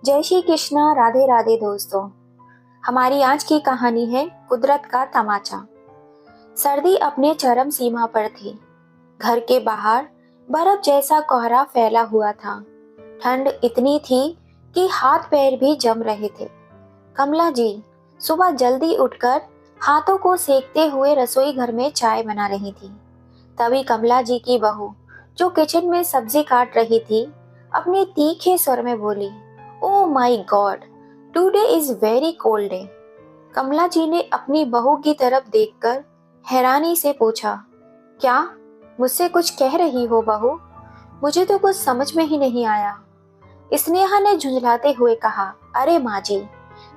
जय श्री कृष्णा। राधे राधे दोस्तों। हमारी आज की कहानी है कुदरत का तमाचा। सर्दी अपने चरम सीमा पर थी। घर के बाहर बर्फ जैसा कोहरा फैला हुआ था। ठंड इतनी थी कि हाथ पैर भी जम रहे थे। कमला जी सुबह जल्दी उठकर हाथों को सेकते हुए रसोई घर में चाय बना रही थी। तभी कमला जी की बहू, जो किचन में सब्जी काट रही थी, अपने तीखे स्वर में बोली, oh my God, today is very cold day. Kamla ji ने अपनी बहू की तरफ देखकर हैरानी से पूछा, क्या मुझसे कुछ कह रही हो बहू? मुझे तो कुछ समझ में ही नहीं आया। स्नेहा ने झुंझलाते हुए कहा, अरे माँ जी,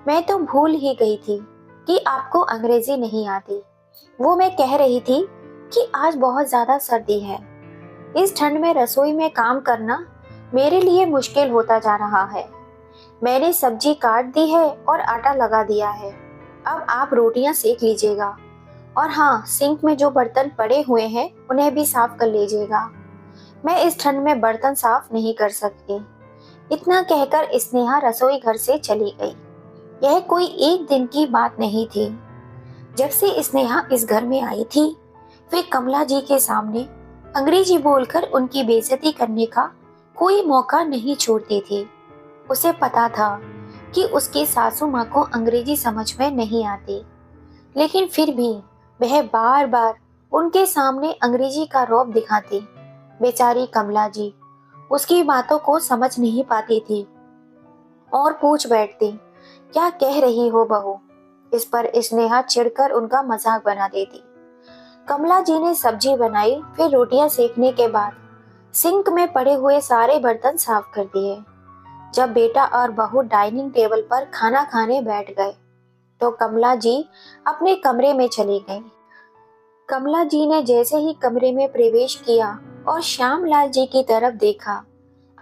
मैं तो भूल ही गई थी कि आपको अंग्रेजी नहीं आती। वो मैं कह रही थी कि आज बहुत ज्यादा सर्दी है। इस ठंड में रसोई में काम करना मेरे लिए मुश्किल होता जा रहा है। मैंने सब्जी काट दी है और आटा लगा दिया है। अब आप रोटियां सेक लीजिएगा। और हाँ, सिंक में जो बर्तन पड़े हुए हैं उन्हें भी साफ कर लीजिएगा। मैं इस ठंड में बर्तन साफ नहीं कर सकती। इतना कहकर स्नेहा रसोई घर से चली गई। यह कोई एक दिन की बात नहीं थी। जब से स्नेहा इस घर में आई थी, वे कमला जी के सामने अंग्रेजी बोलकर उनकी बेइज्जती करने का कोई मौका नहीं छोड़ती थी। उसे पता था कि उसकी सासू माँ को अंग्रेजी समझ में नहीं आती, लेकिन फिर भी वह बार बार उनके सामने अंग्रेजी का रौब दिखाती। बेचारी कमला जी उसकी बातों को समझ नहीं पाती थी और पूछ बैठती, क्या कह रही हो बहू? इस पर स्नेहा चिढ़कर उनका मजाक बना देती। कमला जी ने सब्जी बनाई, फिर रोटियां सेकने के बाद सिंक में पड़े हुए सारे बर्तन साफ कर दिए। जब बेटा और बहू डाइनिंग टेबल पर खाना खाने बैठ गए तो कमला जी अपने कमरे में चली गईं। कमला जी ने जैसे ही कमरे में प्रवेश किया और श्यामलाल जी की तरफ देखा,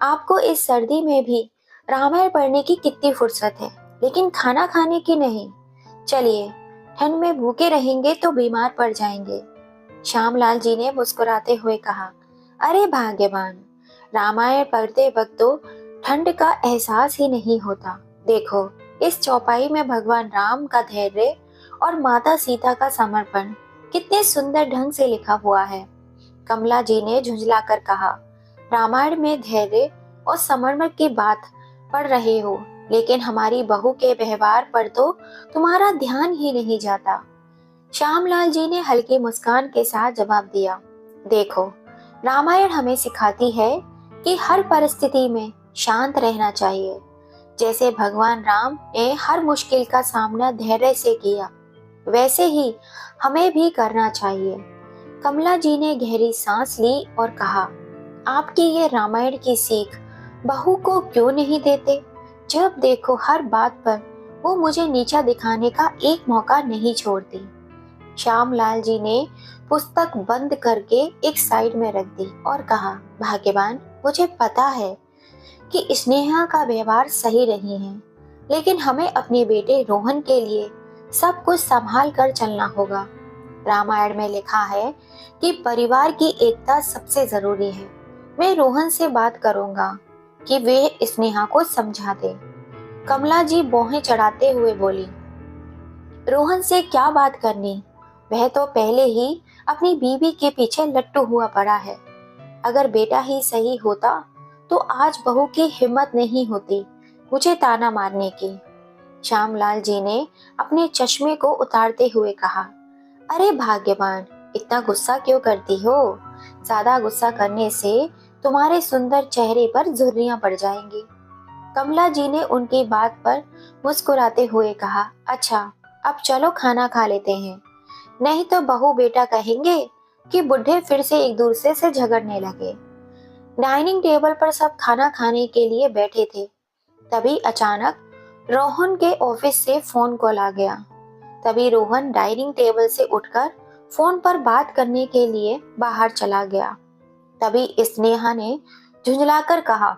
आपको इस सर्दी में भी रामायण पढ़ने की कितनी फुर्सत है, लेकिन खाना खाने की नहीं। चलिए, ठंड में भूखे रहेंगे तो बीमार पड़ जाएंगे। श्यामलाल जी ने मुस्कुराते हुए कहा, अरे भाग्यवान, रामायण पढ़ते वक्त तो ठंड का एहसास ही नहीं होता। देखो, इस चौपाई में भगवान राम का धैर्य और माता सीता का समर्पण कितने सुंदर ढंग से लिखा हुआ है। कमला जी ने झुंझलाकर कहा, रामायण में धैर्य और समर्पण की बात पढ़ रहे हो, लेकिन हमारी बहू के व्यवहार पर तो तुम्हारा ध्यान ही नहीं जाता। श्यामलाल जी ने हल्की मुस्कान के साथ जवाब दिया, देखो, रामायण हमें सिखाती है कि हर परिस्थिति में शांत रहना चाहिए। जैसे भगवान राम ने हर मुश्किल का सामना धैर्य से किया, वैसे ही हमें भी करना चाहिए। कमला जी ने गहरी सांस ली और कहा, आपकी ये रामायण की सीख बहू को क्यों नहीं देते? जब देखो हर बात पर वो मुझे नीचा दिखाने का एक मौका नहीं छोड़ती। श्यामलाल जी ने पुस्तक बंद करके एक साइड में रख दी और कहा, भाग्यवान, मुझे पता है कि स्नेहा का व्यवहार सही नहीं है, लेकिन हमें अपने बेटे रोहन के लिए सब कुछ संभाल कर चलना होगा। रामायण में लिखा है कि परिवार की एकता सबसे जरूरी है। मैं रोहन से बात करूंगा कि वे स्नेहा को समझा दे। कमला जी भौहें चढ़ाते हुए बोली, रोहन से क्या बात करनी? वह तो पहले ही अपनी बीवी के पीछे लट्टू हुआ पड़ा है। अगर बेटा ही सही होता तो आज बहू की हिम्मत नहीं होती मुझे ताना मारने की। श्यामलाल जी ने अपने चश्मे को उतारते हुए कहा, अरे भाग्यवान, इतना गुस्सा क्यों करती हो? ज्यादा गुस्सा करने से तुम्हारे सुंदर चेहरे पर झुर्रियां पड़ जाएंगी। कमला जी ने उनकी बात पर मुस्कुराते हुए कहा, अच्छा, अब चलो खाना खा लेते हैं, नहीं तो बहू बेटा कहेंगे कि बुढ़े फिर से एक दूसरे से झगड़ने लगे। डाइनिंग टेबल पर सब खाना खाने के लिए बैठे थे। तभी अचानक रोहन के ऑफिस से फोन कॉल आ गया। तभी रोहन डाइनिंग टेबल से उठकर फोन पर बात करने के लिए बाहर चला गया। तभी स्नेहा ने झुंझलाकर कहा,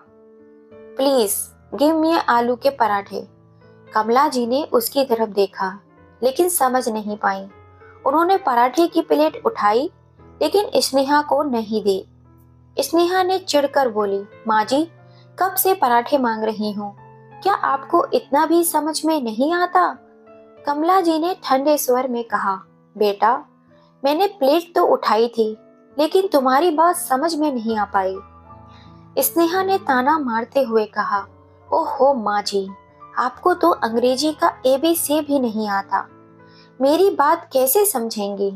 प्लीज गिव मी आलू के पराठे। कमला जी ने उसकी तरफ देखा, लेकिन समझ नहीं पाई। उन्होंने पराठे की प्लेट उठाई, लेकिन स्नेहा को नहीं दी। स्नेहा ने चिढ़कर बोली, माँ जी, कब से पराठे मांग रही हूँ? क्या आपको इतना भी समझ में नहीं आता? कमला जी ने ठंडे स्वर में कहा, बेटा, मैंने प्लेट तो उठाई थी, लेकिन तुम्हारी बात समझ में नहीं आ पाई। स्नेहा ने ताना मारते हुए कहा, ओहो माँ जी, आपको तो अंग्रेजी का ABC भी नहीं आता, मेरी बात कैसे समझेंगी?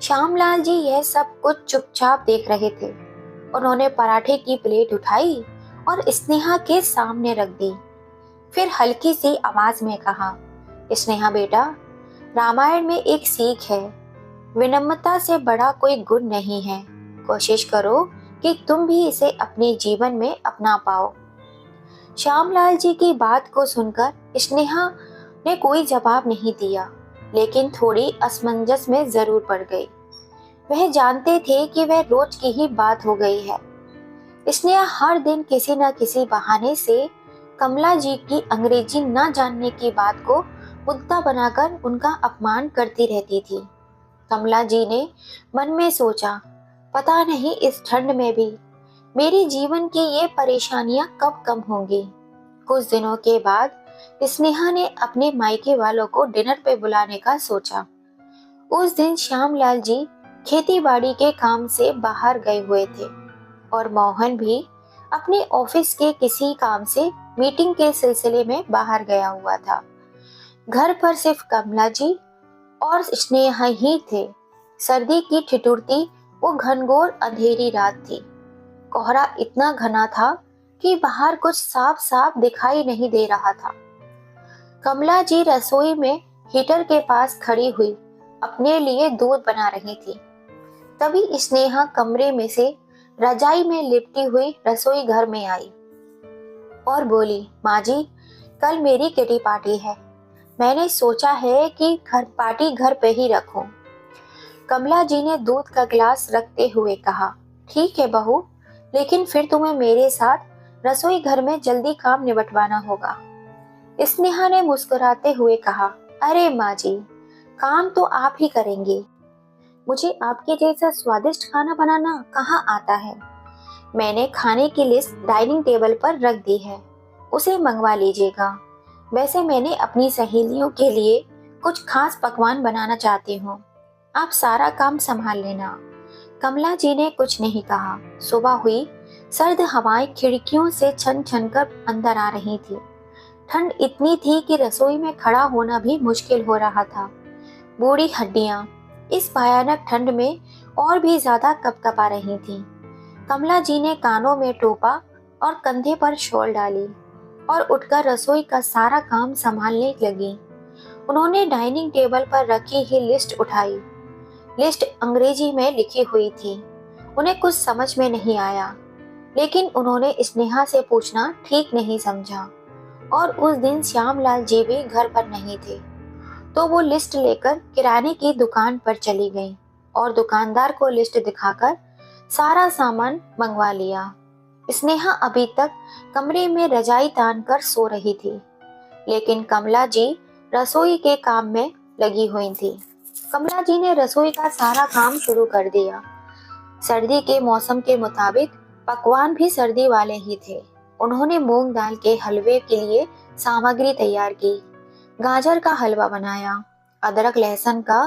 श्यामलाल जी यह सब कुछ चुपचाप देख रहे थे। उन्होंने पराठे की प्लेट उठाई और स्नेहा के सामने रख दी। फिर हल्की सी आवाज में कहा, स्नेहा बेटा, रामायण में एक सीख है, विनम्रता से बड़ा कोई गुण नहीं है। कोशिश करो कि तुम भी इसे अपने जीवन में अपना पाओ। श्यामलाल जी की बात को सुनकर स्नेहा ने कोई जवाब नहीं दिया, लेकिन थोड़ी असमंजस में जरूर पड़ गई। वह जानते थे कि वह रोज की ही बात हो गई है। स्नेहा हर दिन किसी न किसी बहाने से कमला जी की अंग्रेजी न जानने की बात को मुद्दा बनाकर उनका अपमान करती रहती थी। कमला जी ने मन में सोचा, पता नहीं इस ठंड में भी मेरी जीवन की ये परेशानियां कब कम होंगी। कुछ दिनों के बाद स्नेहा ने अपने मायके वालों को डिनर पे बुलाने का सोचा। उस दिन श्यामलाल जी खेती बाड़ी के काम से बाहर गए हुए थे और मोहन भी अपने ऑफिस के किसी काम से मीटिंग के सिलसिले में बाहर गया हुआ था। घर पर सिर्फ कमला जी और स्नेहा ही थे। सर्दी की ठिठुरती वो घनघोर अंधेरी रात थी। कोहरा इतना घना था कि बाहर कुछ साफ साफ दिखाई नहीं दे रहा था। कमला जी रसोई में हीटर के पास खड़ी हुई अपने लिए दूध बना रही थी। तभी स्नेहा कमरे में से रजाई में लिपटी हुई रसोई घर में आई और बोली, माँ जी, कल मेरी किटी पार्टी है, मैंने सोचा है कि घर पार्टी घर पे ही रखूं। कमला जी ने दूध का गिलास रखते हुए कहा, ठीक है बहू, लेकिन फिर तुम्हें मेरे साथ रसोई घर में जल्दी काम निपटवाना होगा। स्नेहा ने मुस्कुराते हुए कहा, अरे माँ जी, काम तो आप ही करेंगी, मुझे आपके जैसा स्वादिष्ट खाना बनाना कहाँ आता है। मैंने खाने की लिस्ट डाइनिंग टेबल पर रख दी है, उसे मंगवा लीजिएगा। वैसे मैंने अपनी सहेलियों के लिए कुछ खास पकवान बनाना चाहती हूँ, आप सारा काम संभाल लेना। कमला जी ने कुछ नहीं कहा। सुबह हुई, सर्द हवाएं खिड़कियों से छन छन कर अंदर आ रही थी। ठंड इतनी थी कि रसोई में खड़ा होना भी मुश्किल हो रहा था। बूढ़ी हड्डियां इस भयानक ठंड में और भी ज्यादा कपकपा रही थीं। कमला जी ने कानों में टोपा और कंधे पर शॉल डाली और उठकर रसोई का सारा काम संभालने लगी। उन्होंने डाइनिंग टेबल पर रखी ही लिस्ट उठाई। लिस्ट अंग्रेजी में लिखी हुई थी। उन्हें कुछ समझ में नहीं आया, लेकिन उन्होंने स्नेहा से पूछना ठीक नहीं समझा और उस दिन श्यामलाल जी भी घर पर नहीं थे, तो वो लिस्ट लेकर किराने की दुकान पर चली गई और दुकानदार को लिस्ट दिखाकर सारा सामान मंगवा लिया। स्नेहा अभी तक कमरे में रजाई तान कर सो रही थी, लेकिन कमला जी रसोई के काम में लगी हुई थी। कमला जी ने रसोई का सारा काम शुरू कर दिया। सर्दी के मौसम के मुताबिक पकवान भी सर्दी वाले ही थे। उन्होंने मूंग दाल के हलवे के लिए सामग्री तैयार की, गाजर का हलवा बनाया, अदरक लहसुन का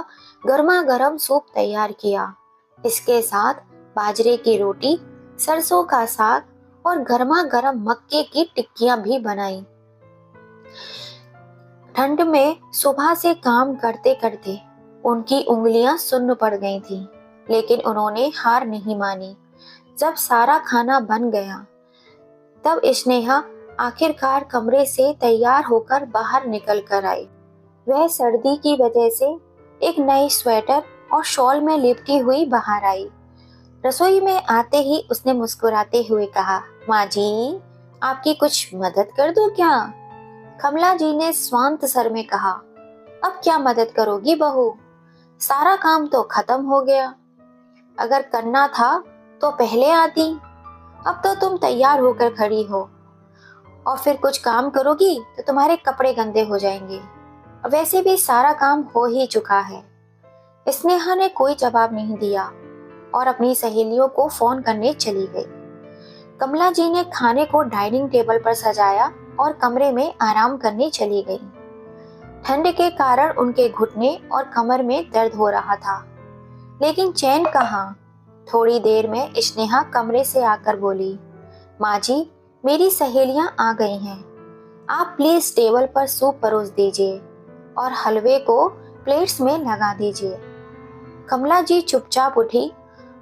गर्मा गर्म सूप तैयार किया। इसके साथ बाजरे की रोटी, सरसों का साग और गर्मा गर्म मक्के की टिक्कियां भी बनाई। ठंड में सुबह से काम करते करते उनकी उंगलियां सुन्न पड़ गई थीं, लेकिन उन्होंने हार नहीं मानी। जब सारा खाना बन गया, तब स्नेहा आखिरकार कमरे से तैयार होकर बाहर निकल कर आई। वह सर्दी की वजह से एक नई स्वेटर और शॉल में लिपटी हुई बाहर आई। रसोई में आते ही उसने मुस्कुराते हुए कहा, माँ जी, आपकी कुछ मदद कर दूं क्या? कमला जी ने स्वांत स्वर में कहा, अब क्या मदद करोगी बहू, सारा काम तो खत्म हो गया। अगर करना था तो पहले आती, अब तो तुम तैयार होकर खड़ी हो और फिर कुछ काम करोगी तो तुम्हारे कपड़े गंदे हो जाएंगे। वैसे भी सारा काम हो ही चुका है। स्नेहा ने कोई जवाब नहीं दिया और अपनी सहेलियों को फोन करने चली गई। कमला जी ने खाने को डाइनिंग टेबल पर सजाया और कमरे में आराम करने चली गई। ठंड के कारण उनके घुटने और कमर में दर्द हो रहा था, लेकिन चैन कहाँ। थोड़ी देर में स्नेहा कमरे से आकर बोली, माँ जी, मेरी सहेलियां आ गई हैं। आप प्लीज टेबल पर सूप परोस दीजिए और हलवे को प्लेट्स में लगा दीजिए। कमला जी चुपचाप उठी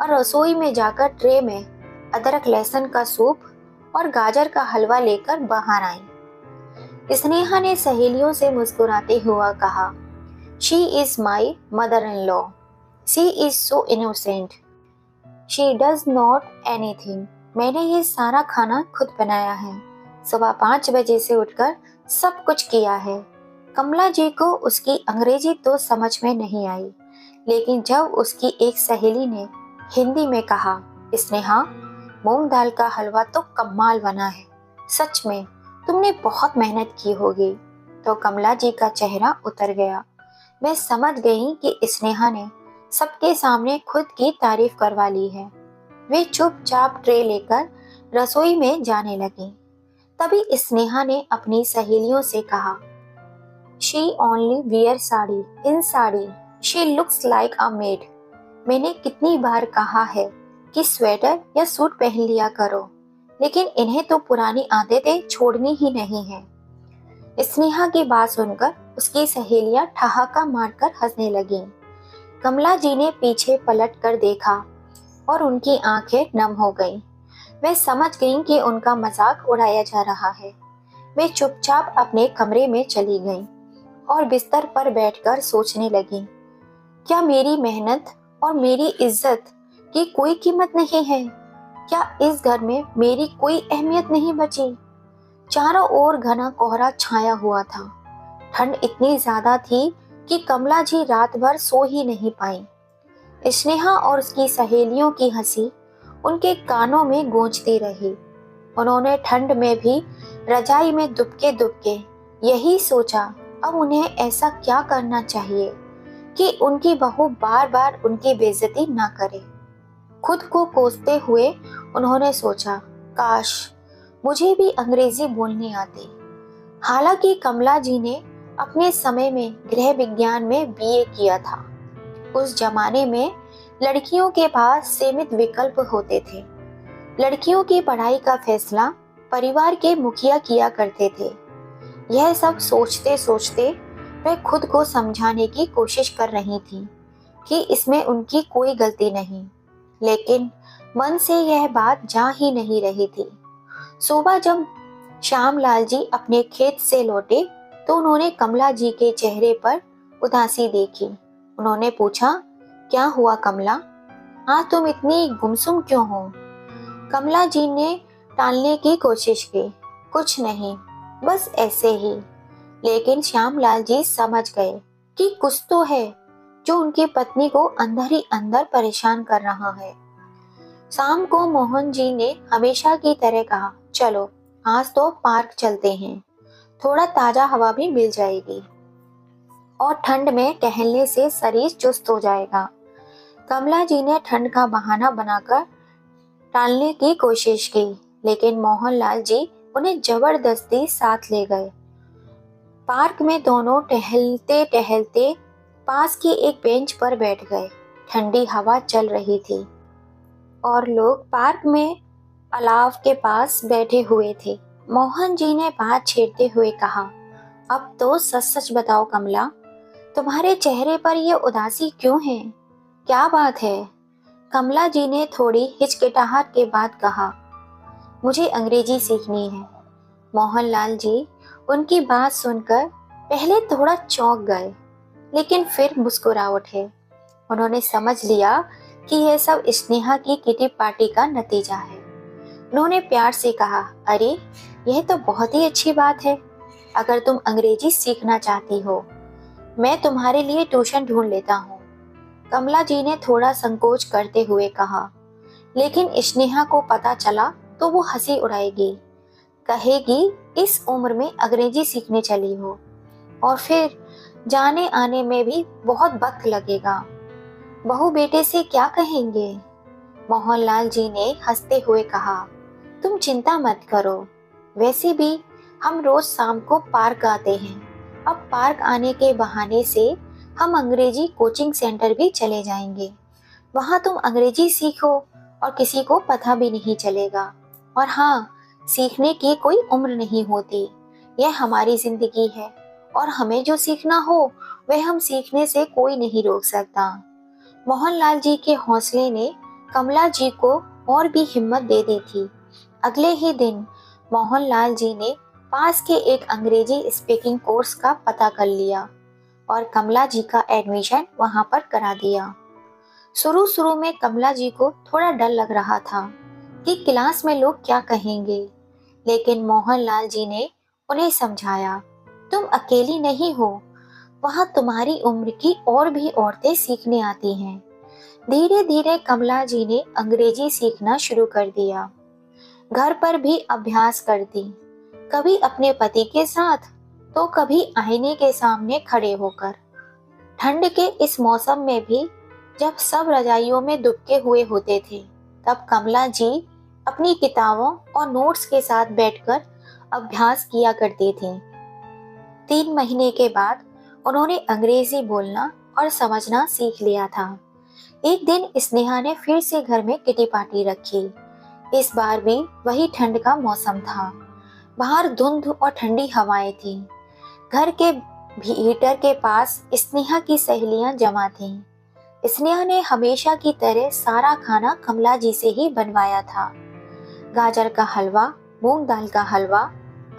और रसोई में जाकर ट्रे में अदरक लहसुन का सूप और गाजर का हलवा लेकर बाहर आई। स्नेहा ने सहेलियों से मुस्कुराते हुआ कहा, she is my mother in law, she is so innocent, she does not anything. मैंने ये सारा खाना खुद बनाया है, सुबह 5 बजे से उठकर सब कुछ किया है। कमला जी को उसकी अंग्रेजी तो समझ में नहीं आई, लेकिन जब उसकी एक सहेली ने हिंदी में कहा, स्नेहा, मूंग दाल का हलवा तो कमाल बना है, सच में तुमने बहुत मेहनत की होगी, तो कमला जी का चेहरा उतर गया। मैं समझ गई कि स्नेहा ने सबके सामने खुद की तारीफ करवा ली है। वे चुपचाप ट्रे लेकर रसोई में जाने लगी। तभी स्नेहा ने अपनी सहेलियों से कहा, she only wear sari, in sari she looks like a made. मैंने कितनी बार कहा है कि स्वेटर या सूट पहन लिया करो, लेकिन इन्हें तो पुरानी आदतें छोड़नी ही नहीं है। स्नेहा की बात सुनकर उसकी सहेलियां ठहाका मारकर हंसने लगीं। कमला जी ने पीछे पलट कर देखा और उनकी आंखें नम हो गईं। वे समझ गईं कि उनका मजाक उड़ाया जा रहा है। वे चुपचाप अपने कमरे में चली गईं और बिस्तर पर बैठकर सोचने लगीं, क्या मेरी मेहनत और मेरी इज्जत की कोई कीमत नहीं है? क्या इस घर में मेरी कोई अहमियत नहीं बची? चारों ओर घना कोहरा छाया हुआ था। ठंड इतनी ज्यादा थी कि कमला जी रात भर सो ही नहीं पाई। स्नेहा और उसकी सहेलियों की हंसी उनके कानों में गूंजती रही। उन्होंने ठंड में भी रजाई में दुबके दुबके यही सोचा, अब उन्हें ऐसा क्या करना चाहिए कि उनकी बहू बार बार उनकी बेइज्जती ना करे। खुद को कोसते हुए उन्होंने सोचा, काश मुझे भी अंग्रेजी बोलनी आती। हालांकि कमला जी ने अपने समय में गृह विज्ञान में बीए किया था। उस जमाने में लड़कियों के पास सीमित विकल्प होते थे। लड़कियों की पढ़ाई का फैसला परिवार के मुखिया किया करते थे। यह सब सोचते सोचते वह खुद को समझाने की कोशिश कर रही थी कि इसमें उनकी कोई गलती नहीं, लेकिन मन से यह बात जा ही नहीं रही थी। सुबह जब श्यामलाल जी अपने खेत से लौटे तो उन्होंने कमला जी के चेहरे पर उदासी देखी। उन्होंने पूछा, क्या हुआ कमला, आज तुम इतनी गुमसुम क्यों हो? कमला जी ने टालने की कोशिश की, कुछ नहीं, बस ऐसे ही। लेकिन श्यामलाल जी समझ गए कि कुछ तो है जो उनकी पत्नी को अंदर ही अंदर परेशान कर रहा है। शाम को मोहन जी ने हमेशा की तरह कहा, चलो आज तो पार्क चलते हैं, थोड़ा ताजा हवा भी मिल जाएगी और ठंड में टहलने से शरीर चुस्त हो जाएगा। कमला जी ने ठंड का बहाना बनाकर टालने की कोशिश की, लेकिन मोहनलाल जी उन्हें जबरदस्ती साथ ले गए। पार्क में दोनों टहलते टहलते पास की एक बेंच पर बैठ गए। ठंडी हवा चल रही थी और लोग पार्क में अलाव के पास बैठे हुए थे। मोहन जी ने बात छेड़ते हुए कहा, अब तो सच सच बताओ कमला, तुम्हारे चेहरे पर यह उदासी क्यों है? क्या बात है? कमला जी ने थोड़ी हिचकिटाहट के बाद कहा, मुझे अंग्रेजी सीखनी है। मोहनलाल जी उनकी बात सुनकर पहले थोड़ा चौंक गए, लेकिन फिर मुस्कुरा उठे। उन्होंने समझ लिया कि यह सब स्नेहा की किटी पार्टी का नतीजा है। उन्होंने प्यार से कहा, अरे यह तो बहुत ही अच्छी बात है। अगर तुम अंग्रेजी सीखना चाहती हो, मैं तुम्हारे लिए ट्यूशन ढूंढ लेता हूँ। कमला जी ने थोड़ा संकोच करते हुए कहा, लेकिन स्नेहा को पता चला तो वो हंसी उड़ाएगी, कहेगी इस उम्र में अंग्रेजी सीखने चली हो, और फिर जाने आने में भी बहुत वक्त लगेगा। बहू बेटे से क्या कहेंगे? मोहनलाल जी ने हंसते हुए कहा, तुम चिंता मत करो, वैसे भी हम रोज शाम को पार्क आते हैं। अब पार्क आने के बहाने से हम अंग्रेजी कोचिंग सेंटर भी चले जाएंगे। वहाँ तुम अंग्रेजी सीखो और किसी को पता भी नहीं चलेगा। और हाँ, सीखने की कोई उम्र नहीं होती। यह हमारी जिंदगी है और हमें जो सीखना हो वह हम सीखने से कोई नहीं रोक सकता। मोहनलाल जी के हौसले ने कमला जी को और भी हिम्मत दे दी थी। अगले ही दिन मोहनलाल जी ने पास के एक अंग्रेजी स्पीकिंग कोर्स का पता कर लिया और कमला जी का एडमिशन वहां पर करा दिया। शुरू शुरू में कमला जी को थोड़ा डर लग रहा था कि क्लास में लोग क्या कहेंगे, लेकिन मोहनलाल जी ने उन्हें समझाया, तुम अकेली नहीं हो, वहां तुम्हारी उम्र की और भी औरतें सीखने आती हैं। धीरे धीरे कमला जी ने अंग्रेजी सीखना शुरू कर दिया। घर पर भी अभ्यास करती, कभी अपने पति के साथ तो कभी आईने के सामने खड़े होकर। ठंड के इस मौसम में भी जब सब रजाइयों में दुबके हुए होते थे, तब कमला जी अपनी किताबों और नोट्स के साथ बैठकर अभ्यास किया करती थी। 3 महीने के बाद उन्होंने अंग्रेजी बोलना और समझना सीख लिया था। एक दिन स्नेहा ने फिर से घर में किटी पार्टी रखी। इस बार भी वही ठंड का मौसम था। बाहर धुंध और ठंडी हवाएं थी। घर के हीटर के पास स्नेहा की सहेलियां जमा थीं। स्नेहा ने हमेशा की तरह सारा खाना कमला जी से ही बनवाया था। गाजर का हलवा, मूंग दाल का हलवा,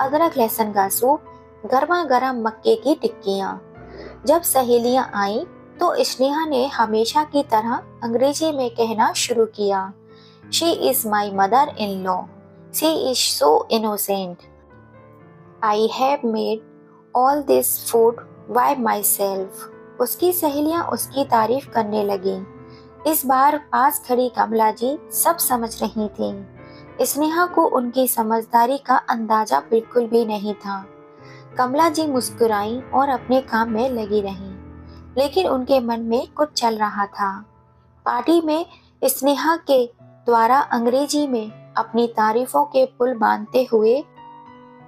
अदरक लहसुन का सूप, गर्मा गर्म मक्के की टिक्कियाँ। जब सहेलियां आईं तो स्नेहा ने हमेशा की तरह अंग्रेजी में कहना शुरू किया, she is my mother in law, she is so innocent, I have made all this food by my self. उसकी सहेलियां उसकी तारीफ करने लगीं। इस बार पास खड़ी कमला जी सब समझ रही थीं। स्नेहा को उनकी समझदारी का अंदाजा बिल्कुल भी नहीं था। कमला जी मुस्कुराई और अपने काम में लगी रहीं, लेकिन उनके मन में कुछ चल रहा था। पार्टी में स्नेहा के द्वारा अंग्रेजी में अपनी तारीफों के पुल बांधते हुए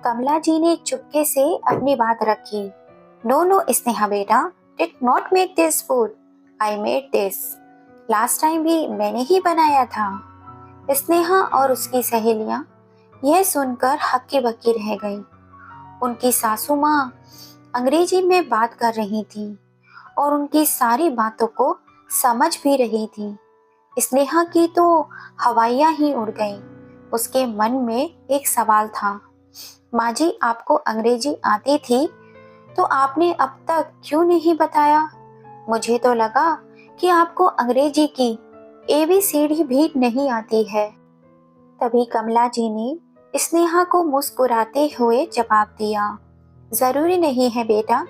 कमला जी ने चुपके से अपनी बात रखी। नो नो स्नेहा बेटा, did not make this food, I made this. Last time भी मैंने ही बनाया था। स्नेहा और उसकी सहेलियां यह सुनकर हक्की बक्की रह गई। उनकी सासू माँ अंग्रेजी में बात कर रही थी और उनकी सारी बातों को समझ भी रही थी। स्नेहा की तो हवाइयाँ ही उड़ गईं। उसके मन में एक सवाल था, माँ जी आपको अंग्रेजी आती थी तो आपने अब तक क्यों नहीं बताया? मुझे तो लगा कि आपको अंग्रेजी की ABCD भी नहीं आती है। तभी कमला जी ने स्नेहा को मुस्कुराते हुए जवाब दिया, जरूरी नहीं है बेटा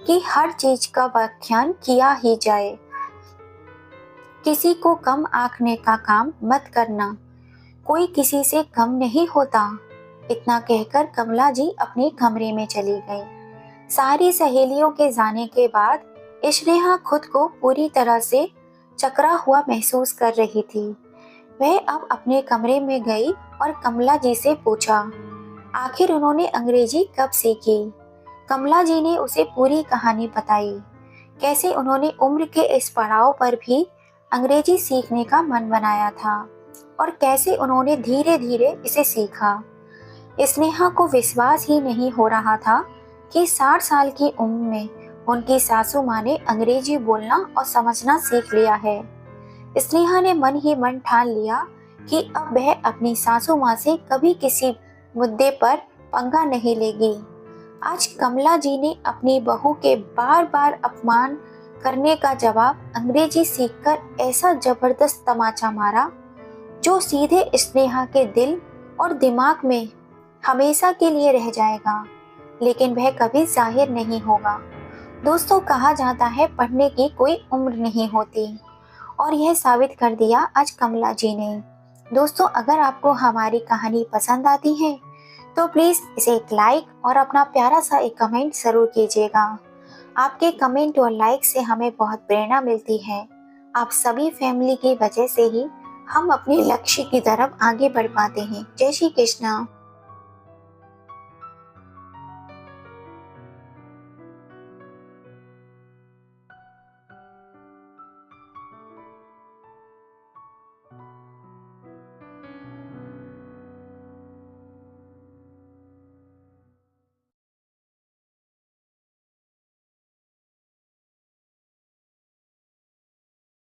कि हर चीज का व्याख्यान किया ही जाए। किसी को कम आंकने का काम मत करना, कोई किसी से कम नहीं होता। इतना कहकर कमला जी अपने कमरे में चली गई। सारी सहेलियों के जाने के बाद स्नेहा खुद को पूरी तरह से चकरा हुआ महसूस कर रही थी। वह अब अपने कमरे में गई और कमला जी से पूछा, आखिर उन्होंने अंग्रेजी कब सीखी? कमला जी ने उसे पूरी कहानी बताई, कैसे उन्होंने उम्र के इस पड़ाव पर भी अंग्रेजी सीखने का मन बनाया था और कैसे उन्होंने धीरे धीरे इसे सीखा। स्नेहा को विश्वास ही नहीं हो रहा था कि 60 साल की उम्र में उनकी सासू माँ ने अंग्रेजी बोलना और समझना सीख लिया है। स्नेहा ने मन ही मन ठान लिया कि अब वह अपनी सासू माँ से कभी किसी मुद्दे पर पंगा नहीं लेगी। आज कमला जी ने अपनी बहू के बार बार अपमान करने का जवाब अंग्रेजी सीखकर ऐसा जबरदस्त तमाचा मारा जो सीधे स्नेहा के दिल और दिमाग में हमेशा के लिए रह जाएगा, लेकिन वह कभी जाहिर नहीं होगा। दोस्तों, कहा जाता है पढ़ने की कोई उम्र नहीं होती और यह साबित कर दिया आज कमला जी ने। दोस्तों, अगर आपको हमारी कहानी पसंद आती है तो प्लीज़ इसे एक लाइक और अपना प्यारा सा एक कमेंट ज़रूर कीजिएगा। आपके कमेंट और लाइक से हमें बहुत प्रेरणा मिलती है। आप सभी फैमिली की वजह से ही हम अपने लक्ष्य की तरफ आगे बढ़ पाते हैं। जय श्री कृष्णा।